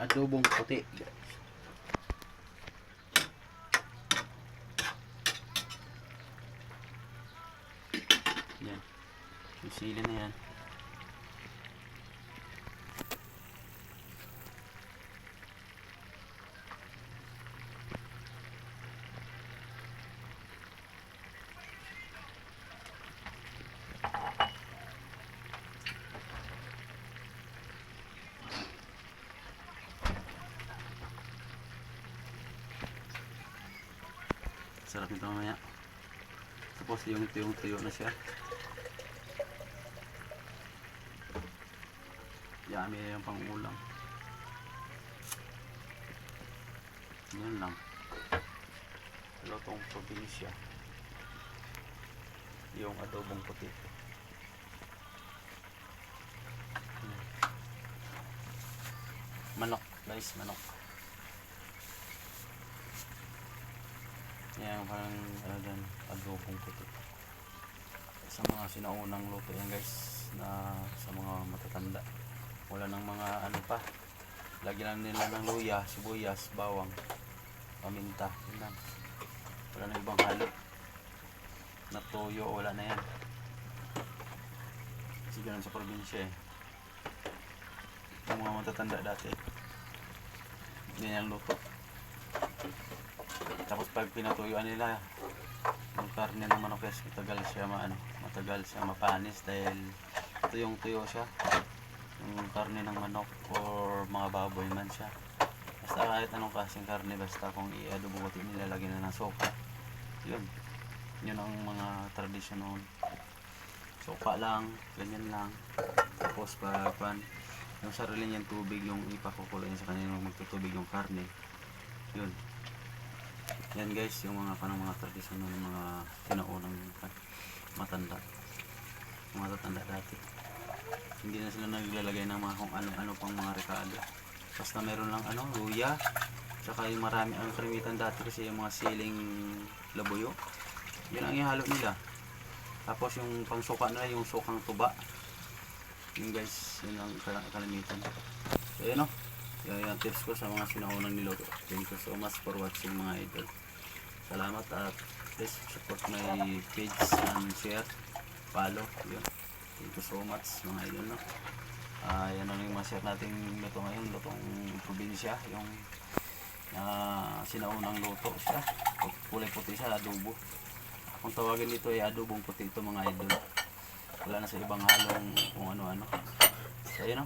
adobong puti. Yan. Yung sili na yan. Sarap nito mamaya. Tapos yung tuyo na siya. Yummy na yung pang-ulam. Yan lang. Lutong probinsya. Yung adobong puti. Manok guys, manok. Yan parang adobong puti. Sa mga sinaunang luto yan guys, na sa mga matatanda. Wala ng mga ano pa. Lagyan nila ng luya, sibuyas, bawang, paminta. Yun lang. Wala na ibang halo. Na toyo, wala na yan. Kasi ganun sa probinsya eh. Yung mga matatanda dati, hindi yan luto. Tapos pag pinatuyuan nila yung karne ng manok, matagal siya mapanis dahil tuyong-tuyo siya yung karne ng manok or mga baboy man siya. Basta kahit anong klaseng karne, basta kung i-adobo ko nilalagyan na ng soka, yun ang mga tradisyon noon. Soka lang, ganyan lang. Tapos pag yung sarili niyang tubig, yung ipakukuloy niya sa kanila magtutubig yung karne, yun. Yan guys, yung mga tradisyon ng mga sinaunang matanda, mga matatanda dati. Hindi na sila naglalagay ng mga kung ano-ano pang mga rekado. Basta meron lang luya, tsaka yung marami ang karamitan dati kasi yung mga siling labuyo, yun ang ihalo nila. Tapos yung pangsuka nila, yung sukang tuba, yun guys, yun ang kalamitan. So yun yung tips ko sa mga sinaunang niluto. Thank you so much for watching mga idol. Salamat at please support my page and share, follow. Yun. Thank you so much mga idol. Yan ang yung ma-share natin luto ngayon, lutong probinsya, yung sinaunang luto siya. Kulay puti siya, adobo. Kung tawagin dito ay adobong puti ito mga idol. Wala na sa ibang halong kung ano-ano. So yun